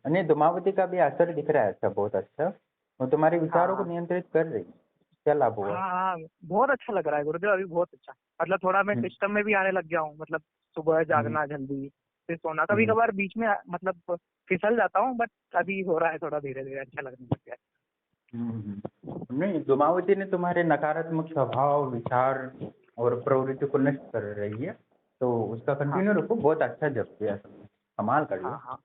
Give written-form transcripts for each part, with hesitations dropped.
नहीं, धूमावती का भी असर दिख रहा है अच्छा, बहुत अच्छा। वो तुम्हारे विचारों को हाँ नियंत्रित कर रही है। क्या लाभ हुआ? हाँ हाँ, बहुत अच्छा लग रहा है गुरुदेव अभी, बहुत अच्छा। मतलब थोड़ा मैं हम्म, सिस्टम में भी आने लग गया हूँ, मतलब सुबह हम्म, जागना जल्दी, फिर सोना। कभी हम्म, कभार बीच में मतलब फिसल जाता हूँ, बट अभी हो रहा है थोड़ा, धीरे धीरे अच्छा लगने लग गया नहीं, धूमावती ने तुम्हारे नकारात्मक स्वभाव, विचार और प्रवृत्ति को नष्ट कर रही है, तो उसका है। हाँ कंटिन्यू रखो। बहुत अच्छा जप किया तुमने, कमाल कर हाँ लिया। हाँ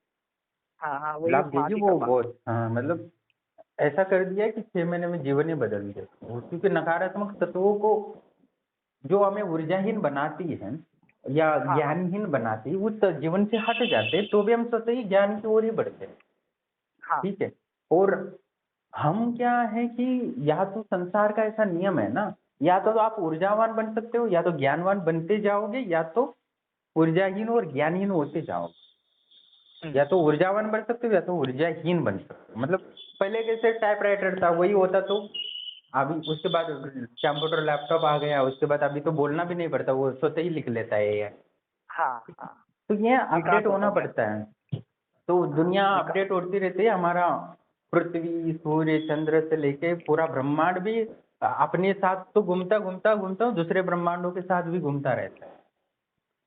हाँ हाँ, वही लाभ माँ दीजिए की वो कृपा। बहुत, हाँ मतलब ऐसा कर दिया कि 6 महीने में जीवन ही बदल दिया वो, क्योंकि नकारात्मक तत्वों को जो हमें ऊर्जाहीन बनाती है या हाँ हाँ ज्ञानहीन बनाती है, उस जीवन से हट जाते हैं, तो भी हम स्वतः ही ज्ञान की ओर ही बढ़ते हैं। हाँ ठीक है। और हम क्या है कि या तो संसार का ऐसा नियम है ना, या तो आप ऊर्जावान बन सकते हो, या तो ज्ञानवान बनते जाओगे, या तो ऊर्जाहीन और ज्ञानहीन होते जाओगे। हम्म, या तो ऊर्जावान बन सकते हो, या तो ऊर्जाहीन बन सकते हो। मतलब पहले कैसे टाइपराइटर था वही होता, तो अभी उसके बाद कंप्यूटर लैपटॉप आ गया, उसके बाद अभी तो बोलना भी नहीं पड़ता, वो स्वतः ही लिख लेता है ये। हाँ हाँ, तो ये विकास अपडेट होता होना गया। पड़ता है। तो हाँ दुनिया विकास। अपडेट होती रहती है। हमारा पृथ्वी, सूर्य, चंद्र से लेके पूरा ब्रह्मांड भी अपने साथ तो घूमता घूमता घूमता दूसरे ब्रह्मांडों के साथ भी घूमता रहता है।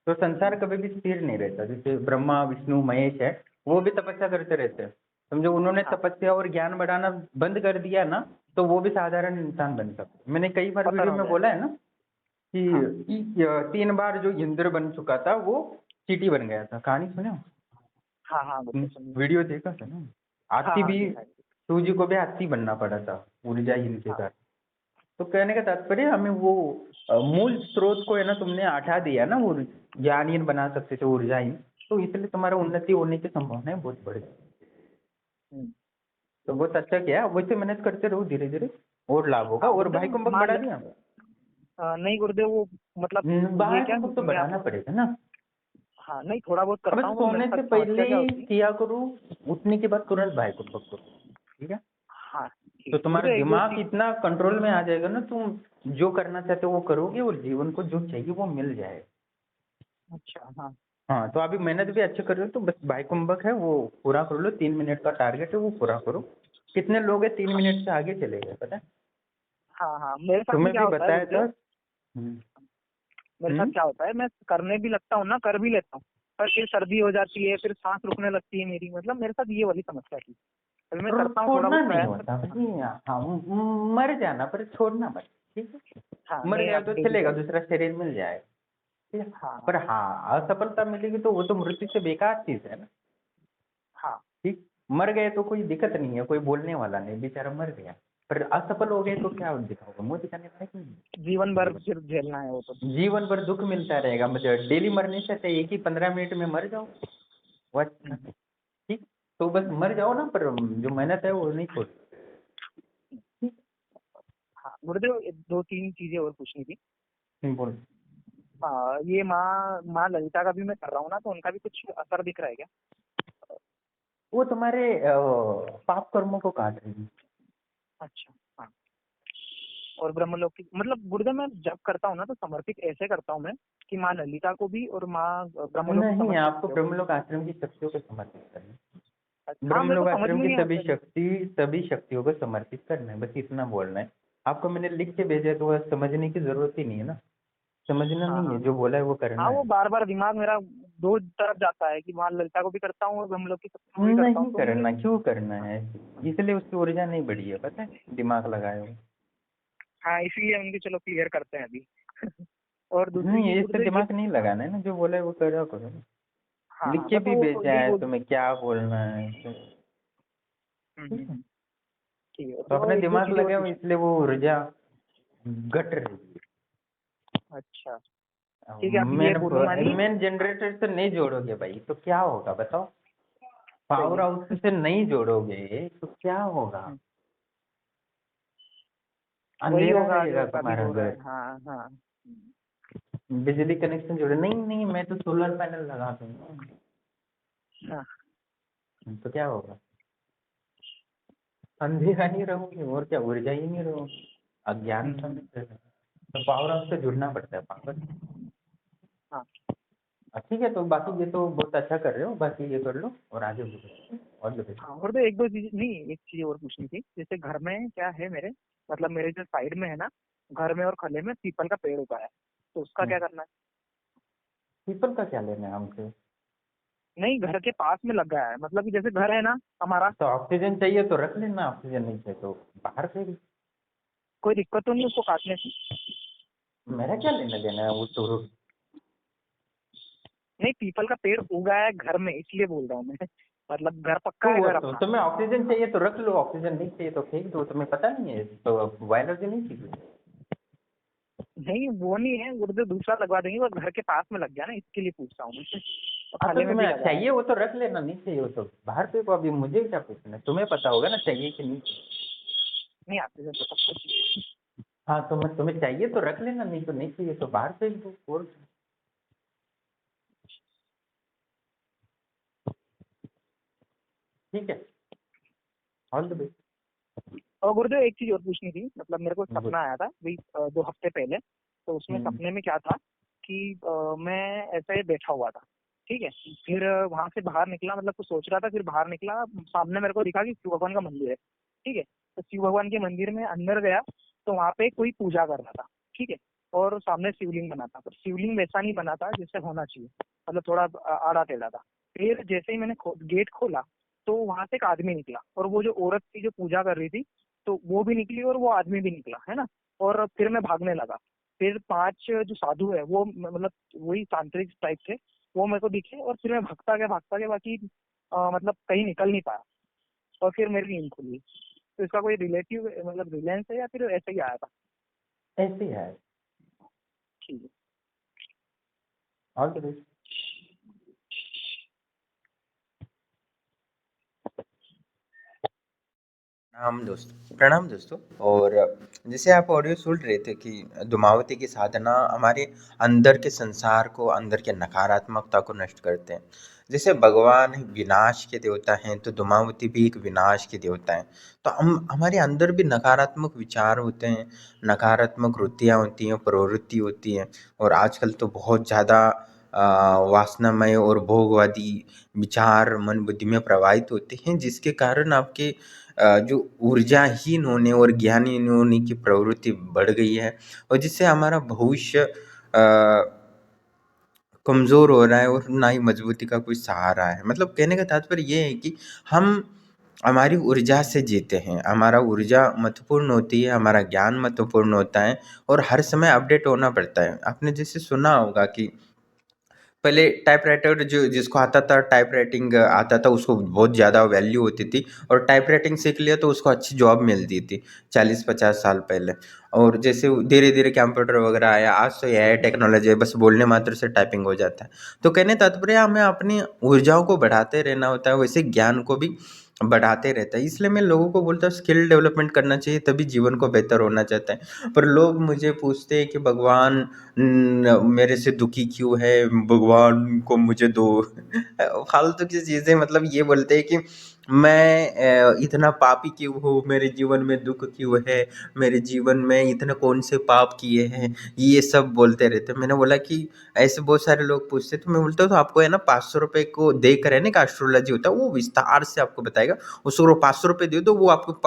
तो संसार कभी भी स्थिर नहीं रहता। जैसे ब्रह्मा, विष्णु, महेश है, वो भी तपस्या करते रहते हैं। समझो, उन्होंने हाँ, तपस्या और ज्ञान बढ़ाना बंद कर दिया ना, तो वो भी साधारण इंसान बन सकते हैं। मैंने कई बार पतन वीडियो हो में बोला जाएगा। है ना कि हाँ 3 बार जो इंद्र बन चुका था वो चींटी बन गया था। कहानी सुने हो? हाँ हाँ, गुरुदेव सुनिए। वीडियो देखा था ना? हाँ हाथी हाँ, भी, देखा है। सूजी को भी हाथी बनना पड़ा था ऊर्जाहीन के हाँ कारण। तो कहने का तात्पर्य, हमें वो मूल स्रोत को है ना, तुमने हटा दिया ना, वो ज्ञानहीन बना सकते थे ऊर्जाहीन, तो इसलिए तुम्हारा हम्म, उन्नति होने की संभावनाएं बहुत बढ़ गई। हम्म। तो बहुत अच्छा किया, वैसे मेहनत करते रहो, धीरे धीरे और लाभ होगा। हाँ और गुरुदेव, भाई को बग मान बढ़ा ल दिया। नहीं गुरुदेव, वो मतलब ये भाई को क्या, बग तो मैं बढ़ाना आपको, पड़ेगा ना। हाँ नहीं थोड़ा बहुत अब करता हूँ, वो मेरे सोने साथ से समस्या पहले क्या होती है। किया करो, उठने के बाद तुरंत भाई को बग करो। ठीक है। हाँ तो ठीक है तुम्हारा गुरुदेव, एक दो दिमाग चीज। इतना कंट्रोल में आ जाएगा ना, तुम जो करना चाहते हो वो करोगे, और जीवन को जो चाहिए वो मिल जाएगा। अच्छा हाँ। हाँ, तो अभी मेहनत भी अच्छे कर रहे हो, तो बस भाई कुंभक है वो पूरा कर लो। 3 मिनट का टारगेट है, वो पूरा करो। कितने लोग हैं 3 मिनट से आगे चले गए, पता है? हाँ हाँ, मेरे साथ भी तुम्हें क्या भी होता है बताया था। गुरुदेव, हम्म। मेरे साथ हम्म? क्या होता है, मैं करने भी लगता हूँ ना, कर भी लेता हूँ, पर फिर सर्दी हो जाती है, फिर सांस रुकने लगती है मेरी। मतलब मेरे साथ ये वाली समस्या थी। अभी मैं और वो करता हूँ, थोड़ा छोड़ना बहुत नहीं प्रयास होता करता हूँ। भाई। हाँ, मर जाना पर छोड़ना मत। ठीक है। हाँ मर नहीं, गया आप तो डेली चलेगा, कर। दूसरा शरीर मिल जाएगा। ठीक है। हाँ पर हाँ हाँ, असफलता मिलेगी तो वो तो मृत्यु से बेकार चीज है ना। हाँ, ठीक। मर गए तो कोई दिक्कत नहीं है, कोई बोलने वाला नहीं, बेचारा मर गया। पर असफल हो गए तो क्या दिखाओगे? मुंह दिखाने वाला कि जीवन भर जीवन, फिर झेलना है वो तो। जीवन भर दुख मिलता रहेगा। मतलब डेली मरने से अच्छा एक ही 15 मिनट में मर जाओ। वो अच्छा। हम्म, ठीक। तो बस मर जाओ ना, पर जो मेहनत है वो नहीं छोड़। ठीक। हाँ गुरुदेव, दो तीन चीजें और पूछनी थी। बोल। ये माँ माँ ललिता का भी मैं कर रहा हूँ ना, तो उनका भी कुछ असर दिख रहा है क्या? वो तुम्हारे पाप कर्मों को काट रही है। अच्छा हाँ। और ब्रह्मलोक की, मतलब गुरुदेव मैं जब करता हूँ ना, तो समर्पित ऐसे करता हूँ मैं कि माँ ललिता को भी और माँ ब्रह्मलोक को नहीं, समर्पित आपको किया हूँ। ब्रह्मलोक आश्रम की शक्तियों को समर्पित करना है। हाँ मेरे को ब्रह्मलोक समझ आश्रम में की नहीं सभी आता जी। शक्ति, सभी शक्तियों को समर्पित करना है, बस इतना बोलना है। आपको मैंने लिख के भेजा है, तो वह समझने की जरूरत ही नहीं है ना। समझना हाँ नहीं हाँ है, जो बोला है वो करना हाँ, वो है। बार बार दिमाग मेरा दो तरफ जाता है कि माँ ललिता को भी करता हूँ और ब्रह्मलोक की शक्ति को भी करता हूँ, नहीं तो मुझे। करना, क्यों करना हाँ है? इसलिए उसकी ऊर्जा नहीं बढ़ी है, पता है, दिमाग लगाए हो। हाँ, इसीलिए उनकी चलो क्लियर करते हैं अभी। और दूसरी नहीं, चीज इससे गुरुदेव ये। दिमाग नहीं लगाना है ना, जो बोला है वो करा करो। हाँ लिख हाँ, के बस भी वो भेजा यही है बोल। तुम्हें, क्या बोलना है तो। ठीक है। हम्म, ठीक है, तो तो अपने एक दो दिमाग चीजें और लगाओ, पूछनी। इसलिए वो ऊर्जा घट रही अच्छा है। ठीक है, अब ये मेन बोलूंगा नहीं। मेन जनरेटर से नहीं जोड़ोगे भाई तो क्या होगा बताओ? सही पावर है। हाउस से नहीं जोड़ोगे तो क्या होगा? हम्म, वही अंधेरा होगा जो रहेगा अभी तुम्हारा हो रहा घर। है। हाँ हाँ। बिजली कनेक्शन जोड़े? नहीं नहीं, मैं तो सोलर पैनल लगा दूंगा। हाँ तो क्या होगा? अंधेरा ही रहोगे, और क्या, ऊर्जा ही नहीं रहोगे, अज्ञान हम्म, में रहेगा। तो पावर हाउस से जुड़ना पड़ता है पावर। हाँ ठीक है, तो बाकी ये तो बहुत अच्छा कर रहे हो, बाकी ये कर लो और आगे बढ़ो। All the best. हाँ, और तो एक दो चीज नहीं, एक चीज और पूछनी थी। जैसे घर में क्या है मेरे, मतलब मेरे जो साइड में है ना, घर में और खले में पीपल का पेड़ उगा है, तो उसका क्या करना है? पीपल का क्या लेना है हमसे? नहीं, घर के पास में लग गया है, मतलब कि जैसे घर है ना हमारा, तो ऑक्सीजन चाहिए तो रख लेना, ऑक्सीजन नहीं चाहिए तो बाहर फेंक। कोई दिक्कत तो नहीं उसको काटने से? मेरा क्या लेना देना है वो तो। नहीं, पीपल का पेड़ उगा है घर में, इसलिए बोल रहा हूँ मैं। मतलब घर पक्का तो है, वो घर तो अपना। तुम्हें ऑक्सीजन चाहिए तो रख लो, ऑक्सीजन नहीं चाहिए तो फेंक दो, तुम्हें पता नहीं है तो बायोलॉजी नहीं सीखी? नहीं, वो नहीं है, वो तो दूसरा लगवा देंगे, वो घर के पास में लग गया ना, इसके लिए पूछ रहा हूँ मैं। और हाँ तो खले में भी तुम्हें लगा है। चाहिए वो तो रख लेना, नहीं चाहिए वो तो बाहर फेंको। अभी मुझे क्या पूछना है, तुम्हें पता होगा ना चाहिए कि नहीं चाहिए। नहीं, ऑक्सीजन तो सबको चाहिए। हाँ तो मैं तुम्हें चाहिए तो रख लेना, नहीं तो नहीं चाहिए तो बाहर फेंक दो। और ठीक है, ऑल द बेस्ट। और गुरुदेव एक चीज और पूछनी थी, मतलब मेरे को एक गुड। सपना आया था भाई 2 हफ्ते पहले। तो उसमें सपने में क्या था कि मैं ऐसे बैठा हुआ था, ठीक है। फिर वहां से बाहर निकला, मतलब कुछ सोच रहा था, फिर बाहर निकला, सामने मेरे को दिखा कि शिव भगवान का मंदिर है, ठीक है। तो शिव भगवान के मंदिर में अंदर गया, तो वहां पे कोई पूजा कर रहा था, ठीक है। और सामने शिवलिंग बना था, पर शिवलिंग वैसा नहीं बना था जैसे होना चाहिए, मतलब थोड़ा आड़ा टेढ़ा था। फिर जैसे ही मैंने गेट खोला, तो वहां से एक आदमी निकला, और वो जो औरत थी जो पूजा कर रही थी, तो वो भी निकली और वो आदमी भी निकला, है ना। और फिर मैं भागने लगा। फिर 5 जो साधु है, वो मतलब वही तांत्रिक टाइप थे, वो मेरे को दिखे, और फिर मैं भागता गया, बाकी मतलब कहीं निकल नहीं पाया। और फिर मेरी नींद खुली। तो इसका कोई रिलेटिव मतलब रिलेंस है, या फिर ऐसे ही आया था? ऐसे ही है, ठीक है। All the best. प्रणाम दोस्तों। और जैसे आप ऑडियो सुन रहे थे कि धूमावती की साधना हमारे अंदर के संसार को, अंदर के नकारात्मकता को नष्ट करते हैं। जैसे भगवान विनाश के देवता हैं, तो धूमावती भी एक विनाश के देवता हैं। तो हम, हमारे अंदर भी नकारात्मक विचार होते हैं, नकारात्मक वृत्तियाँ होती हैं, प्रवृत्ति होती हैं। और आजकल तो बहुत ज़्यादा वासनामय और भोगवादी विचार मन बुद्धि में प्रवाहित होते हैं, जिसके कारण आपके जो ऊर्जाहीन होने और ज्ञानहीन होने की प्रवृत्ति बढ़ गई है, और जिससे हमारा भविष्य कमज़ोर हो रहा है, और ना ही मजबूती का कोई सहारा है। मतलब कहने का तात्पर्य ये है कि हम हमारी ऊर्जा से जीते हैं, हमारा ऊर्जा महत्वपूर्ण होती है, हमारा ज्ञान महत्वपूर्ण होता है, और हर समय अपडेट होना पड़ता है। आपने जैसे सुना होगा कि पहले टाइपराइटर जो जिसको आता था, टाइप राइटिंग आता था, उसको बहुत ज़्यादा वैल्यू होती थी, और टाइप राइटिंग सीख लिया तो उसको अच्छी जॉब मिलती थी 40-50 साल पहले। और जैसे धीरे धीरे कंप्यूटर वगैरह आया, आज तो एआई टेक्नोलॉजी है, बस बोलने मात्र से टाइपिंग हो जाता है। तो कहने तात्पर्य हमें अपनी ऊर्जाओं को बढ़ाते रहना होता है, वैसे ज्ञान को भी बढ़ाते रहता है। इसलिए मैं लोगों को बोलता हूँ स्किल डेवलपमेंट करना चाहिए, तभी जीवन को बेहतर होना चाहता है। पर लोग मुझे पूछते हैं कि भगवान मेरे से दुखी क्यों है, भगवान को मुझे दो फालतू की चीज़ें, मतलब ये बोलते हैं कि मैं इतना पापी क्यों हूँ, मेरे जीवन में दुख क्यों है, मेरे जीवन में इतने कौन से पाप किए हैं, ये सब बोलते रहते हैं। मैंने बोला कि ऐसे बहुत सारे लोग पूछते हैं, तो मैं बोलता हूँ तो आपको है ना 500 रुपये को देकर है ना, एक एस्ट्रोलॉजी होता है, वो विस्तार से आपको बताएगा। उसको 500 रुपये दे दो, वो आपको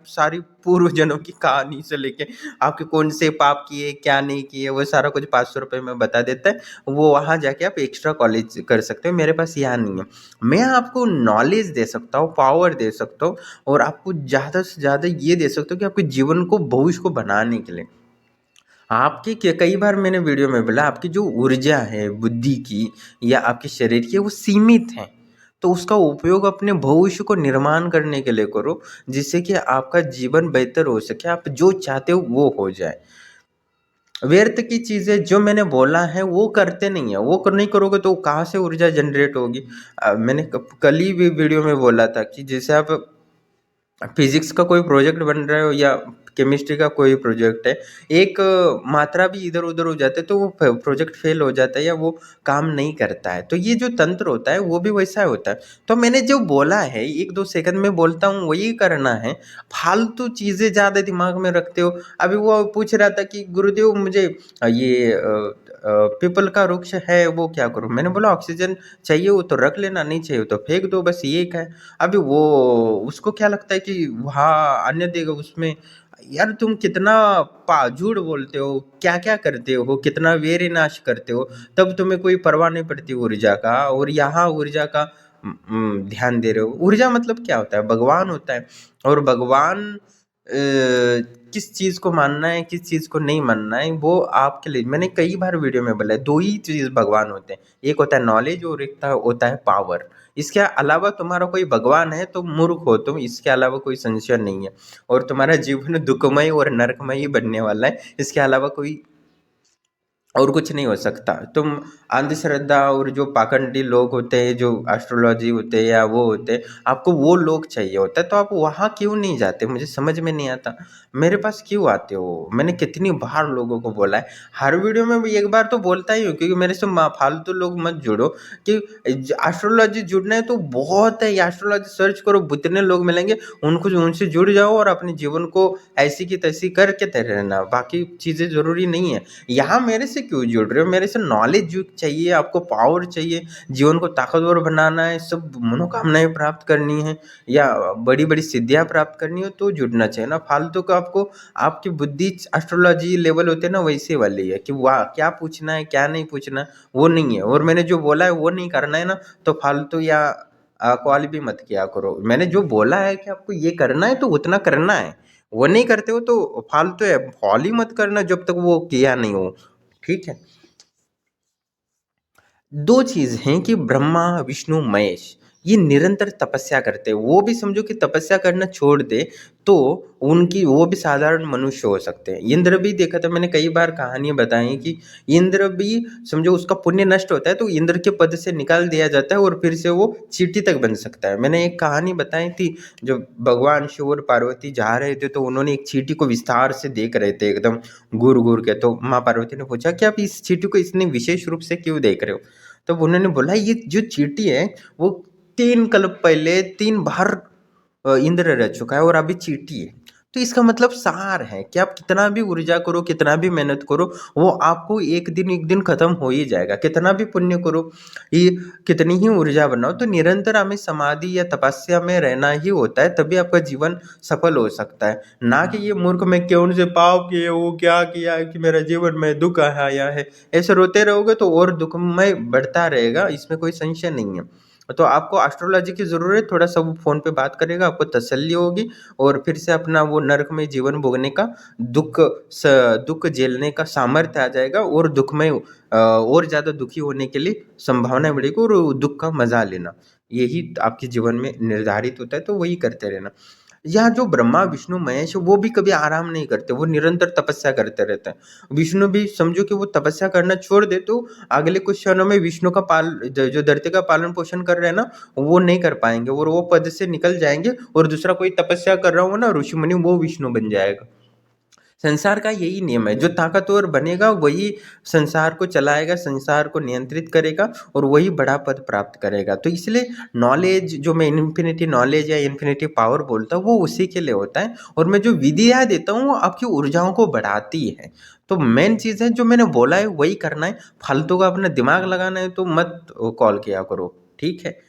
सारी पूर्व जन्मों की कहानी से लेके आपके कौन से पाप किए, क्या नहीं किए, वो सारा कुछ 500 रुपये में बता देता है। वो वहाँ जाके आप एक्स्ट्रा कॉलेज कर सकते हो, मेरे पास यहाँ नहीं है। मैं आपको नॉलेज दे सकता हूँ, पावर दे सकता हूँ, और आपको ज़्यादा से ज़्यादा ये दे सकता हूँ कि आपके जीवन को, भविष्य को बनाने के लिए आपकी कई बार मैंने वीडियो में बोला, आपकी जो ऊर्जा है बुद्धि की या आपके शरीर की, वो सीमित है। तो उसका उपयोग अपने भविष्य को निर्माण करने के लिए करो, जिससे कि आपका जीवन बेहतर हो सके, आप जो चाहते हो वो हो जाए। व्यर्थ की चीज़ें जो मैंने बोला है वो करते नहीं है, वो नहीं करोगे तो कहाँ से ऊर्जा जनरेट होगी। मैंने कल ही भी वीडियो में बोला था कि जैसे आप फिजिक्स का कोई प्रोजेक्ट बन रहे हो या केमिस्ट्री का कोई प्रोजेक्ट है, एक मात्रा भी इधर उधर हो जाते तो वो प्रोजेक्ट फेल हो जाता है या वो काम नहीं करता है। तो ये जो तंत्र होता है वो भी वैसा होता है। तो मैंने जो बोला है 1-2 सेकंड में बोलता हूँ वही करना है, फालतू चीज़ें ज़्यादा दिमाग में रखते हो। अभी वो पूछ रहा था कि गुरुदेव मुझे ये पीपल का वृक्ष है वो क्या करूँ? मैंने बोला ऑक्सीजन चाहिए हो तो रख लेना, नहीं चाहिए हो तो फेंक दो, बस ये एक है। अभी वो उसको क्या लगता है कि वहाँ अन्य देगा उसमें। यार तुम कितना झूठ बोलते हो, क्या-क्या करते हो, कितना वीर नाश करते हो, तब तुम्हें कोई परवाह नहीं पड़ती ऊर्जा का, और यहाँ ऊर्जा का ध्यान दे रहे हो। ऊर्जा मतलब क्या होता है? भगवान होता है। और भगवान किस चीज़ को मानना है, किस चीज़ को नहीं मानना है, वो आपके लिए। मैंने कई बार वीडियो में बोला है, 2 ही चीज़ भगवान होते हैं, एक होता है नॉलेज और एक होता है पावर। इसके अलावा तुम्हारा कोई भगवान है तो मूर्ख हो तुम, इसके अलावा कोई संशय नहीं है। और तुम्हारा जीवन दुःखमय और नरकमय ही बनने वाला है, इसके अलावा कोई और कुछ नहीं हो सकता। तुम अंधश्रद्धा और जो पाखंडी लोग होते हैं, जो एस्ट्रोलॉजी होते हैं या वो होते हैं, आपको वो लोग चाहिए होता है, तो आप वहाँ क्यों नहीं जाते? मुझे समझ में नहीं आता। मेरे पास क्यों आते हो? मैंने कितनी बार लोगों को बोला है, हर वीडियो में भी एक बार तो बोलता ही हूँ, क्योंकि मेरे से फालतू लोग मत जुड़ो। कि एस्ट्रोलॉजी जुड़ना है तो बहुत है, एस्ट्रोलॉजी सर्च करो, जितने लोग मिलेंगे उनको उनसे जुड़ जाओ और अपने जीवन को ऐसी की तैसी करके रहना, बाकी चीज़ें ज़रूरी नहीं है। यहाँ मेरे से क्यों जुड़ रहे हो? मेरे से नॉलेज जो चाहिए, आपको पावर चाहिए, जीवन को ताकतवर बनाना है, सब मनोकामनाएं प्राप्त करनी है या बड़ी बड़ी सिद्धियां प्राप्त करनी हो तो जुड़ना चाहिए ना। फालतू का आपको आपकी बुद्धि एस्ट्रोलॉजी लेवल होते हैं ना, वैसे वाली है कि वाह क्या पूछना है क्या नहीं पूछना, वो नहीं है। और मैंने जो बोला है वो नहीं करना है ना, तो फालतू या कॉल भी मत किया करो। मैंने जो बोला है कि आपको ये करना है तो उतना करना है, वो नहीं करते हो तो फालतू है, कॉल ही मत करना जब तक वो किया नहीं हो। ठीक है। 2 चीज़ हैं कि ब्रह्मा, विष्णु, महेश ये निरंतर तपस्या करते हैं। वो भी समझो कि तपस्या करना छोड़ दे तो उनकी वो भी साधारण मनुष्य हो सकते हैं। इंद्र भी देखा था मैंने, कई बार कहानियाँ बताई कि इंद्र भी समझो उसका पुण्य नष्ट होता है तो इंद्र के पद से निकाल दिया जाता है और फिर से वो चींटी तक बन सकता है। मैंने एक कहानी बताई थी, जब भगवान शिव और पार्वती जा रहे थे तो उन्होंने एक चींटी को विस्तार से देख रहे थे एकदम घूर-घूर के। तो माँ पार्वती ने पूछा कि आप इस चींटी को इतने विशेष रूप से क्यों देख रहे हो? तब उन्होंने बोला ये जो चींटी है वो 3 कल्प पहले 3 बार इंद्र रह चुका है और अभी चींटी है। तो इसका मतलब सार है कि आप कितना भी ऊर्जा करो, कितना भी मेहनत करो, वो आपको एक दिन खत्म हो ही जाएगा। कितना भी पुण्य करो, ये कितनी ही ऊर्जा बनाओ, तो निरंतर हमें समाधि या तपस्या में रहना ही होता है, तभी आपका जीवन सफल हो सकता है। ना कि ये मूर्ख मैं कौन से पाप किए, वो क्या किया है कि मेरा जीवन में दुःख आया है। ऐसे रोते रहोगे तो और दुःखमय बढ़ता रहेगा, इसमें कोई संशय नहीं है। तो आपको एस्ट्रोलॉजी की ज़रूरत है, थोड़ा-सा वो फ़ोन पे बात करेगा, आपको तसल्ली होगी और फिर से अपना वो नरकमय जीवन भोगने का, दुःख दुःख झेलने का सामर्थ्य आ जाएगा और दुःखमय और ज़्यादा दुखी होने के लिए संभावना बढ़ेगी और दुःख का मज़ा लेना। यही आपके जीवन में निर्धारित होता है, तो वही करते रहना। यहाँ जो ब्रह्मा, विष्णु, महेश वो भी कभी आराम नहीं करते, वो निरंतर तपस्या करते रहते हैं। विष्णु भी समझो कि वो तपस्या करना छोड़ दे तो अगले कुछ क्षणों में विष्णु का जो धरती का पालन पोषण कर रहे हैं ना, वो नहीं कर पाएंगे और वो पद से निकल जाएंगे और दूसरा कोई तपस्या कर रहा हो ना ऋषि मुनि, वो विष्णु बन जाएगा। संसार का यही नियम है, जो ताकतवर बनेगा वही संसार को चलाएगा, संसार को नियंत्रित करेगा और वही बड़ा पद प्राप्त करेगा। तो इसलिए नॉलेज, जो मैं इन्फिनिटी नॉलेज या इन्फिनिटी पावर बोलता हूँ, वो उसी के लिए होता है। और मैं जो विधियाँ देता हूँ वो आपकी ऊर्जाओं को बढ़ाती है। तो मेन चीज़ है जो मैंने बोला है वही करना है, फालतू का अपना दिमाग लगाना है तो मत कॉल किया करो। ठीक है।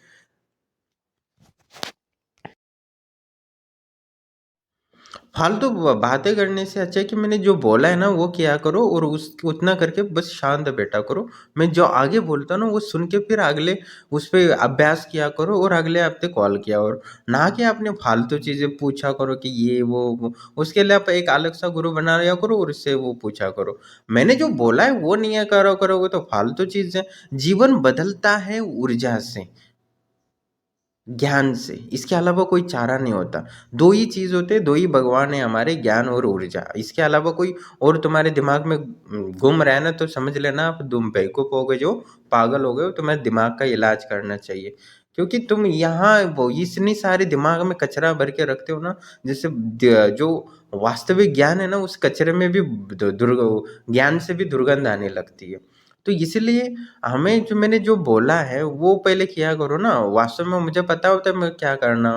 फालतू बातें करने से अच्छा है कि मैंने जो बोला है ना वो किया करो और उस उतना करके बस शांत बैठा करो। मैं जो आगे बोलता हूँ ना वो सुन के फिर अगले उस पे अभ्यास किया करो और अगले हफ्ते कॉल किया, और ना कि आपने फालतू चीज़ें पूछा करो कि ये वो। उसके लिए आप एक अलग सा ग्रुप बना लिया करो और उससे वो पूछा करो। मैंने जो बोला है वो नहीं है करो करोगे तो फालतू चीज़ है। जीवन बदलता है ऊर्जा से, ज्ञान से, इसके अलावा कोई चारा नहीं होता। 2 ही चीज़ होते हैं, 2 ही भगवान हैं हमारे, ज्ञान और ऊर्जा। इसके अलावा कोई और तुम्हारे दिमाग में घूम रहा है ना तो समझ लेना आप तुम बेवकूफ़ हो गए, जो पागल हो गए हो, तुम्हें दिमाग का इलाज करना चाहिए। क्योंकि तुम यहाँ वो इतनी सारे दिमाग में कचरा भर के रखते हो ना, जिससे जो वास्तविक ज्ञान है ना उस कचरे में भी ज्ञान से भी दुर्गंध आने लगती है। तो इसलिए हमें जो मैंने जो बोला है वो पहले किया करो ना। वास्तव में मुझे पता होता है मैं क्या करना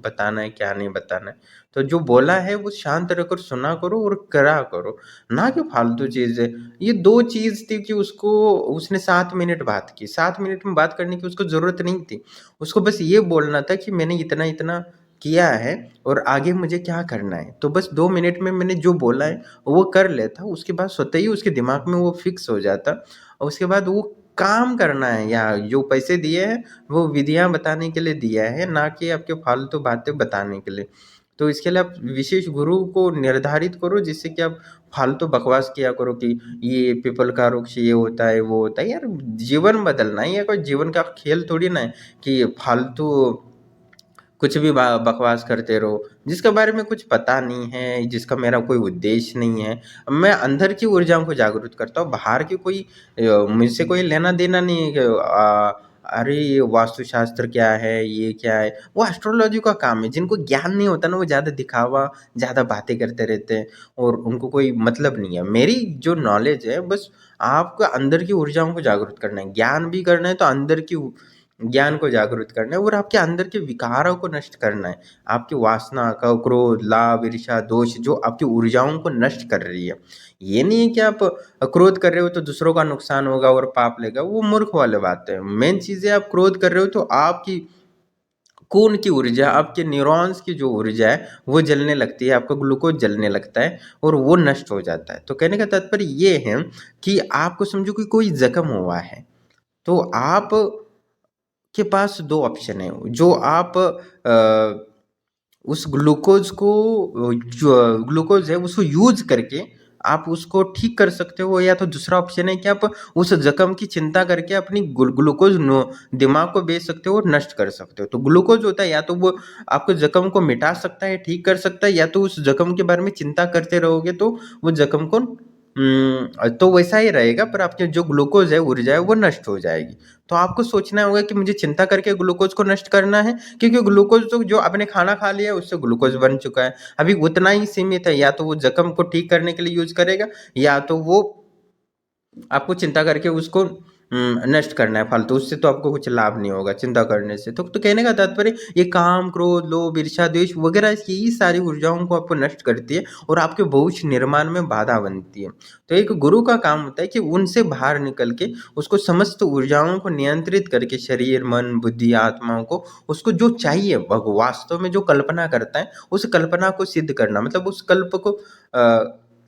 बताना है क्या नहीं बताना है। तो जो बोला है वो शांत रहकर सुना करो और करा करो, ना कि फालतू चीज़ें। ये 2 चीज़ थी कि उसको उसने 7 मिनट बात की, 7 मिनट में बात करने की उसको ज़रूरत नहीं थी। उसको बस ये बोलना था कि मैंने इतना-इतना किया है और आगे मुझे क्या करना है। तो बस 2 मिनट में मैंने जो बोला है वो कर लेता, उसके बाद स्वतः ही उसके दिमाग में वो फिक्स हो जाता और उसके बाद वो काम करना है। या जो पैसे दिए हैं वो विधियाँ बताने के लिए दिया है, ना कि आपके फालतू बातें बताने के लिए। तो इसके लिए आप विशेष गुरु को निर्धारित करो जिससे कि आप फालतू बकवास किया करो कि ये पीपल का वृक्ष ये होता है, वो होता है। यार जीवन बदलना है, ये कोई जीवन का खेल थोड़ी ना है कि फालतू कुछ भी बकवास करते रहो, जिसके बारे में कुछ पता नहीं है, जिसका मेरा कोई उद्देश्य नहीं है। मैं अंदर की ऊर्जाओं को जागरूक करता हूँ, बाहर की कोई मुझसे कोई लेना-देना नहीं है कि अरे ये वास्तुशास्त्र क्या है, ये क्या है? वो एस्ट्रोलॉजी का काम है। जिनको ज्ञान नहीं होता ना वो ज़्यादा दिखावा, ज़्यादा बातें करते रहते हैं और उनको कोई मतलब नहीं है। मेरी जो नॉलेज है बस आपको अंदर की ऊर्जाओं को जागरूक करना है। ज्ञान भी करना है तो अंदर की ज्ञान को जागरूक करना है और आपके अंदर के विकारों को नष्ट करना है। आपकी वासना का क्रोध, लाभ, ईर्ष्या, दोष जो आपकी ऊर्जाओं को नष्ट कर रही है। ये नहीं है कि आप क्रोध कर रहे हो तो दूसरों का नुकसान होगा और पाप लेगा, वो मूर्ख वाली बात है। मेन चीज़ है आप क्रोध कर रहे हो तो आपकी खून की ऊर्जा, आपके न्यूरॉन्स की जो ऊर्जा है वो जलने लगती है, आपका ग्लूकोज़ जलने लगता है और वो नष्ट हो जाता है। तो कहने का तात्पर्य ये है कि आपको समझो कि कोई ज़ख्म हुआ है, तो आप के पास 2 ऑप्शन है, जो आप उस ग्लूकोज़ को जो ग्लूकोज़ है उसको यूज़ करके आप उसको ठीक कर सकते हो, या तो दूसरा ऑप्शन है कि आप उस ज़ख्म की चिंता करके अपनी ग्लूकोज़ नो दिमाग को बेच सकते हो और नष्ट कर सकते हो। तो ग्लूकोज़ होता है या तो वो आपको ज़ख्म को मिटा सकता है, ठीक कर सकता है, या तो उस ज़ख्म के बारे में चिंता करते रहोगे तो वो ज़ख्म को तो वैसा ही रहेगा, पर आपके जो ग्लूकोज़ है, ऊर्जा है वो नष्ट हो जाएगी। तो आपको सोचना होगा कि मुझे चिंता करके ग्लूकोज़ को नष्ट करना है, क्योंकि ग्लूकोज़ तो जो आपने खाना खा लिया है उससे ग्लूकोज़ बन चुका है। अभी उतना ही सीमित है, या तो वो ज़ख्म को ठीक करने के लिए यूज़ करेगा, या तो वो आपको चिंता करके उसको नष्ट करना है फालतू, उससे तो आपको कुछ लाभ नहीं होगा चिंता करने से। तो कहने का तात्पर्य ये काम, क्रोध, लोभ, ईर्ष्या, द्वेष वगैरह यही सारी ऊर्जाओं को आपको नष्ट करती है और आपके भविष्य निर्माण में बाधा बनती है। तो एक गुरु का काम होता है कि उनसे बाहर निकल के उसको समस्त ऊर्जाओं को नियंत्रित करके शरीर, मन, बुद्धि, आत्माओं को उसको जो चाहिए वास्तव में जो कल्पना करता है, उस कल्पना को सिद्ध करना, मतलब उस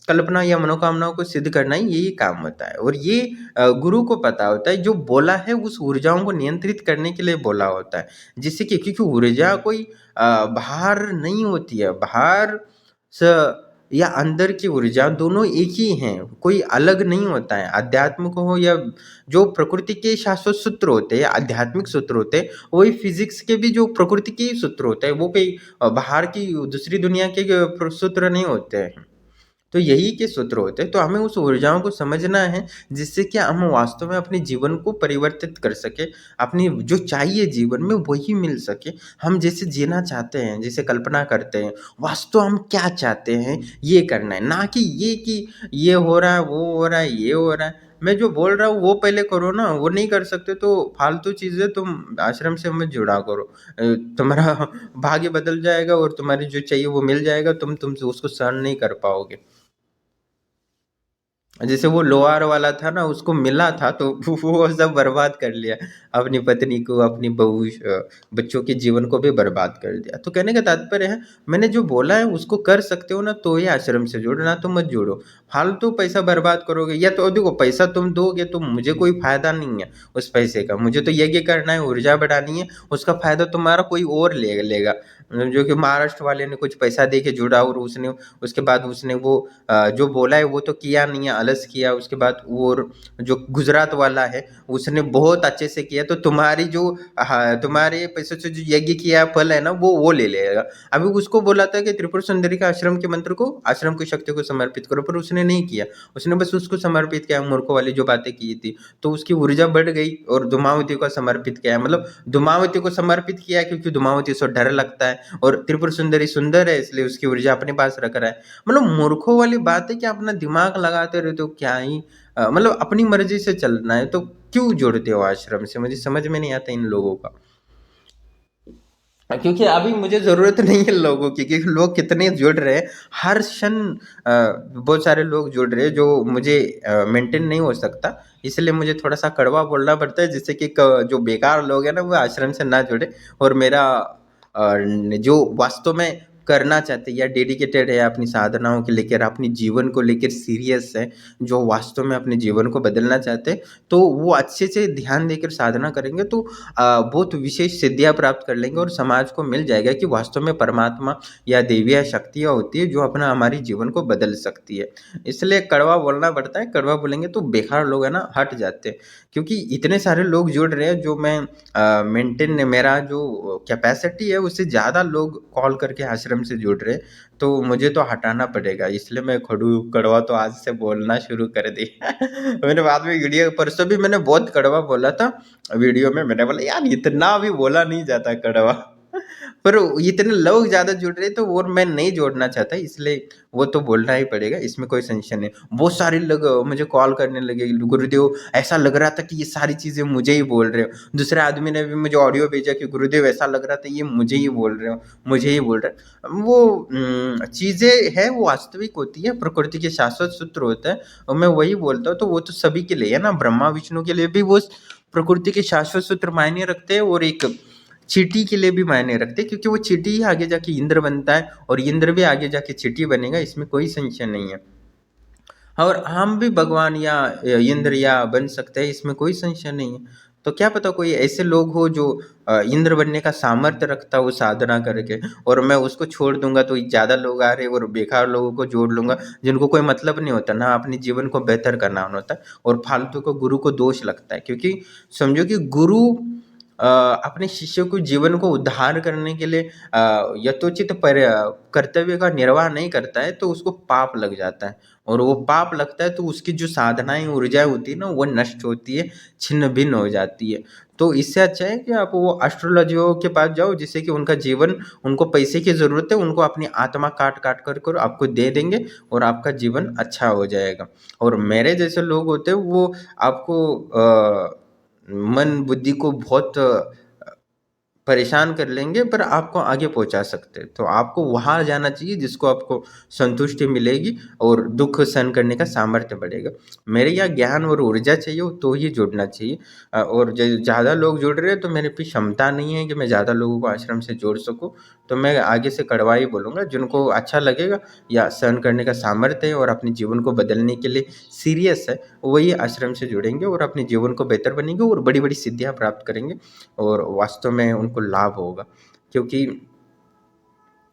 कल्पना या मनोकामनाओं को सिद्ध करना ही यही काम होता है। और ये गुरु को पता होता है, जो बोला है उस ऊर्जाओं को नियंत्रित करने के लिए बोला होता है। जिससे कि क्योंकि ऊर्जा कोई बाहर नहीं होती है, बाहर स या अंदर की ऊर्जा दोनों एक ही हैं, कोई अलग नहीं होता है। आध्यात्मिक हो या जो प्रकृति के शाश्वत सूत्र होते हैं, आध्यात्मिक सूत्र होते हैं, वही फिज़िक्स के भी जो प्रकृति के ही सूत्र होते हैं, वो कोई बाहर की दूसरी दुनिया के सूत्र नहीं होते हैं। तो यही के सूत्र होते हैं। तो हमें उस ऊर्जाओं को समझना है जिससे कि हम वास्तव में अपने जीवन को परिवर्तित कर सकें, अपनी जो चाहिए जीवन में वही मिल सके। हम जैसे जीना चाहते हैं, जैसे कल्पना करते हैं, वास्तव हम क्या चाहते हैं ये करना है, ना कि ये कि ये हो रहा है, वो हो रहा है, ये हो रहा है। मैं जो बोल रहा हूँ वो पहले करो ना, वो नहीं कर सकते तो फालतू चीज़ें तुम आश्रम से मत जुड़ा करो। तुम्हारा भाग्य बदल जाएगा और तुम्हारी जो चाहिए वो मिल जाएगा, तुम उसको सहन नहीं कर पाओगे। जैसे वो लोहार वाला था ना, उसको मिला था तो वो सब बर्बाद कर लिया। अपनी पत्नी को, अपनी बहू बच्चों के जीवन को भी बर्बाद कर दिया। तो कहने का तात्पर्य है, मैंने जो बोला है उसको कर सकते हो ना तो ही आश्रम से जुड़ो, ना तो मत जुड़ो। फालतू पैसा बर्बाद करोगे, या तो देखो पैसा तुम दोगे तो मुझे कोई फ़ायदा नहीं है उस पैसे का। मुझे तो यज्ञ करना है, ऊर्जा बढ़ानी है, उसका फ़ायदा तुम्हारा कोई और ले लेगा। जो कि महाराष्ट्र वाले ने कुछ पैसा दे के जुड़ा और उसने उसके बाद उसने वो जो बोला है वो तो किया नहीं है, आलस किया। उसके बाद और जो गुजरात वाला है उसने बहुत अच्छे से किया, तो तुम्हारी जो तुम्हारे पैसों से जो यज्ञ किया फल है ना वो ले लेगा। अभी उसको बोला था कि त्रिपुर सुंदरी का आश्रम के मंत्र को, आश्रम की शक्ति को समर्पित करो, पर उसने नहीं किया। उसने बस उसको समर्पित किया, मूर्खों वाली जो बातें की थी, तो उसकी ऊर्जा बढ़ गई और धूमावती को समर्पित किया। मतलब धूमावती को समर्पित किया क्योंकि धूमावती से डर लगता है और त्रिपुर सुंदरी सुंदर है इसलिए उसकी ऊर्जा अपने पास रख रहा है। मतलब मूर्खों वाली बात है कि अपना दिमाग लगाते रहते हो, क्या ही मतलब अपनी मर्जी से चलना है तो क्यों जुड़ते हो आश्रम से? मुझे समझ में नहीं आता इन लोगों का। क्योंकि अभी मुझे ज़रूरत नहीं है लोगों की, क्योंकि लोग कितने जुड़ रहे हैं हर क्षण। बहुत सारे लोग जुड़ रहे हैं जो मुझे मेंटेन नहीं हो सकता, इसलिए मुझे थोड़ा सा कड़वा बोलना पड़ता है, जिससे कि जो बेकार लोग हैं ना वो आश्रम से ना जुड़े, और मेरा जो वास्तव में करना चाहते हैं या डेडिकेटेड है अपनी साधनाओं के लेकर, अपनी जीवन को लेकर सीरियस है, जो वास्तव में अपने जीवन को बदलना चाहते हैं, तो वो अच्छे से ध्यान देकर साधना करेंगे तो बहुत विशेष सिद्धियाँ प्राप्त कर लेंगे, और समाज को मिल जाएगा कि वास्तव में परमात्मा या देवियाँ शक्तियाँ होती है जो अपना हमारी जीवन को बदल सकती है। इसलिए कड़वा बोलना पड़ता है, कड़वा बोलेंगे तो बेकार लोग है ना हट जाते हैं, क्योंकि इतने सारे लोग जुड़ रहे हैं जो मैं मेंटेन मेरा जो कैपेसिटी है उससे ज़्यादा लोग कॉल करके आश्रम से जुड़ रहे हैं, तो मुझे तो हटाना पड़ेगा, इसलिए मैं खड़ू कड़वा तो आज से बोलना शुरू कर दिया। मैंने बाद में वीडियो परसों भी मैंने बहुत कड़वा बोला था वीडियो में, मैंने बोला यार इतना भी बोला नहीं जाता कड़वा। पर इतने लोग ज़्यादा जुड़ रहे तो और मैं नहीं जोड़ना चाहता, इसलिए वो तो बोलना ही पड़ेगा, इसमें कोई संशय नहीं। बहुत सारे लोग मुझे कॉल करने लगे, गुरुदेव ऐसा लग रहा था कि ये सारी चीज़ें मुझे ही बोल रहे हो। दूसरे आदमी ने भी मुझे ऑडियो भेजा कि गुरुदेव ऐसा लग रहा था ये मुझे ही बोल रहे हो, मुझे ही बोल रहे हो। वो चीज़ें हैं वो वास्तविक होती है, प्रकृति के शाश्वत सूत्र होता है, और मैं वही बोलता हूँ, तो वो तो सभी के लिए है ना, ब्रह्मा विष्णु के लिए भी वो प्रकृति के शाश्वत सूत्र मायने रखते हैं, और एक चींटी के लिए भी मायने रखते हैं, क्योंकि वो चींटी ही आगे जाके इंद्र बनता है, और इंद्र भी आगे जाके चींटी बनेगा, इसमें कोई संशय नहीं है। और हम भी भगवान या इंद्र या बन सकते हैं, इसमें कोई संशय नहीं है। तो क्या पता कोई ऐसे लोग हो जो इंद्र बनने का सामर्थ्य रखता हो साधना करके, और मैं उसको छोड़ दूंगा तो ज़्यादा लोग आ रहे, और बेकार लोगों को जोड़ लूंगा जिनको कोई मतलब नहीं होता ना, अपने जीवन को बेहतर करना होता है, और फालतू को गुरु को दोष लगता है। क्योंकि समझो कि गुरु अपने शिष्यों को जीवन को उद्धार करने के लिए यथोचित पर कर्तव्य का निर्वाह नहीं करता है तो उसको पाप लग जाता है, और वो पाप लगता है तो उसकी जो साधनाएं ऊर्जाएं होती है ना वो नष्ट होती है, छिन्न भिन्न हो जाती है। तो इससे अच्छा है कि आप वो एस्ट्रोलॉजियों के पास जाओ, जिससे कि उनका जीवन, उनको पैसे की ज़रूरत है, उनको अपनी आत्मा काट काट कर आपको दे देंगे, और आपका जीवन अच्छा हो जाएगा। और मेरे जैसे लोग होते हैं वो आपको मन बुद्धि को बहुत परेशान कर लेंगे, पर आपको आगे पहुंचा सकते हैं। तो आपको वहां जाना चाहिए जिसको आपको संतुष्टि मिलेगी और दुख सहन करने का सामर्थ्य बढ़ेगा। मेरे यहाँ ज्ञान और ऊर्जा चाहिए तो ही जुड़ना चाहिए। और ज़्यादा लोग जुड़ रहे हैं तो मेरे पे क्षमता नहीं है कि मैं ज़्यादा लोगों को आश्रम से जोड़ सकूँ, तो मैं आगे से कड़वा ही बोलूँगा। जिनको अच्छा लगेगा या सहन करने का सामर्थ्य है और अपने जीवन को बदलने के लिए सीरियस है, वही आश्रम से जुड़ेंगे और अपने जीवन को बेहतर बनेंगे और बड़ी बड़ी सिद्धियाँ प्राप्त करेंगे, और वास्तव में उनको लाभ होगा। क्योंकि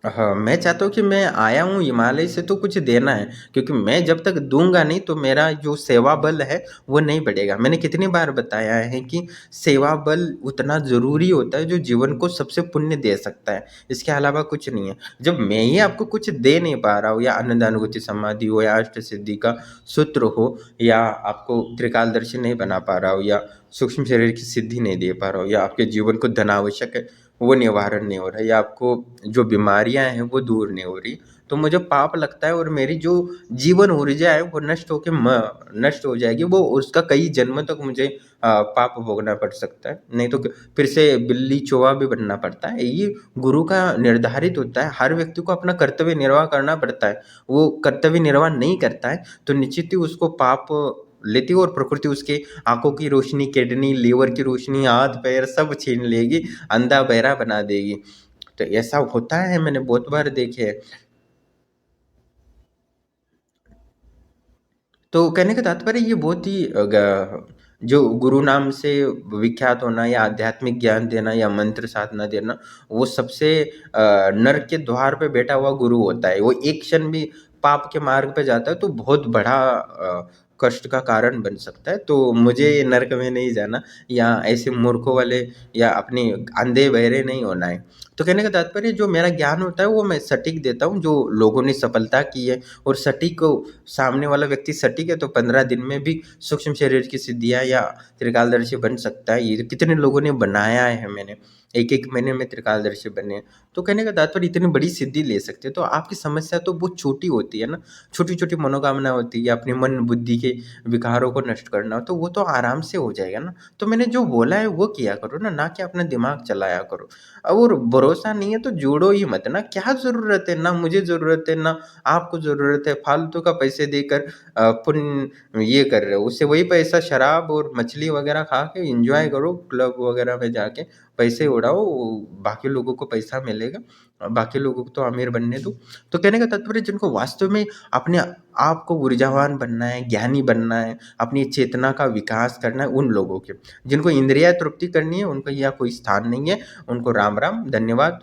हाँ, मैं चाहता हूँ कि मैं आया हूँ हिमालय से तो कुछ देना है, क्योंकि मैं जब तक दूंगा नहीं तो मेरा जो सेवा बल है वो नहीं बढ़ेगा। मैंने कितनी बार बताया है कि सेवा बल उतना ज़रूरी होता है जो जीवन को सबसे पुण्य दे सकता है, इसके अलावा कुछ नहीं है। जब मैं ही आपको कुछ दे नहीं पा रहा हूँ, या आनंदानुभूति समाधि हो, या अष्ट सिद्धि का सूत्र हो, या आपको त्रिकालदर्शी नहीं बना पा रहा हूँ, या सूक्ष्म शरीर की सिद्धि नहीं दे पा रहा हूँ, या आपके जीवन को धन आवश्यक है वो निवारण नहीं हो रहा है, या आपको जो बीमारियां हैं वो दूर नहीं हो रही, तो मुझे पाप लगता है, और मेरी जो जीवन ऊर्जा है वो नष्ट होके नष्ट हो जाएगी, वो उसका कई जन्म तक मुझे पाप भोगना पड़ सकता है, नहीं तो फिर से बिल्ली चौवा भी बनना पड़ता है। ये गुरु का निर्धारित होता है, हर व्यक्ति को अपना कर्तव्य निर्वाह करना पड़ता है। वो कर्तव्य निर्वाह नहीं करता है तो निश्चित ही उसको पाप लेती है, और प्रकृति उसके आंखों की रोशनी, किडनी, लीवर की रोशनी, हाथ पैर सब छीन लेगी, अंधा बहरा बना देगी। तो ऐसा होता है, मैंने बहुत बार देखे है। तो कहने का तात्पर्य ये बहुत ही जो गुरु नाम से विख्यात होना, या आध्यात्मिक ज्ञान देना, या मंत्र साधना देना, वो सबसे नर्क के द्वार पे बैठा हुआ गुरु होता है। वो एक क्षण भी पाप के मार्ग पे जाता है तो बहुत बड़ा कष्ट का कारण बन सकता है। तो मुझे नर्क में नहीं जाना, या ऐसे मूर्खों वाले या अपने अंधे बहरे नहीं होना है। तो कहने का तात्पर्य जो मेरा ज्ञान होता है वो मैं सटीक देता हूँ, जो लोगों ने सफलता की है और सटीक को सामने वाला व्यक्ति सटीक है तो 15 दिन में भी सूक्ष्म शरीर की सिद्धियाँ या त्रिकालदर्शी बन सकता है। ये कितने लोगों ने बनाया है, मैंने 1-1 महीने में त्रिकालदर्शी बने हैं। तो कहने का तात्पर्य इतनी बड़ी सिद्धि ले सकते हैं। तो आपकी समस्या तो बहुत छोटी होती है ना, छोटी-छोटी मनोकामना होती है, अपने मन बुद्धि के विकारों को नष्ट करना, तो वो तो आराम से हो जाएगा ना। तो मैंने जो बोला है वो किया करो ना कि अपना दिमाग चलाया करो। और भरोसा नहीं है तो जोड़ो ही मत ना, क्या ज़रूरत है? ना मुझे ज़रूरत है, ना आपको ज़रूरत है, फालतू का पैसे देकर पुण्य ये कर रहे हो, उससे वही पैसा शराब और मछली वगैरह खा के एन्जॉय करो, क्लब वगैरह में जाके पैसे उड़ाओ, बाकी लोगों को पैसा मिलेगा, बाकी लोगों को तो अमीर बनने दो। तो कहने का तात्पर्य जिनको वास्तव में अपने आप को ऊर्जावान बनना है, ज्ञानी बनना है, अपनी चेतना का विकास करना है, उन लोगों के। जिनको इंद्रिय तृप्ति करनी है, उनका यहाँ कोई स्थान नहीं है। उनको राम राम, धन्यवाद।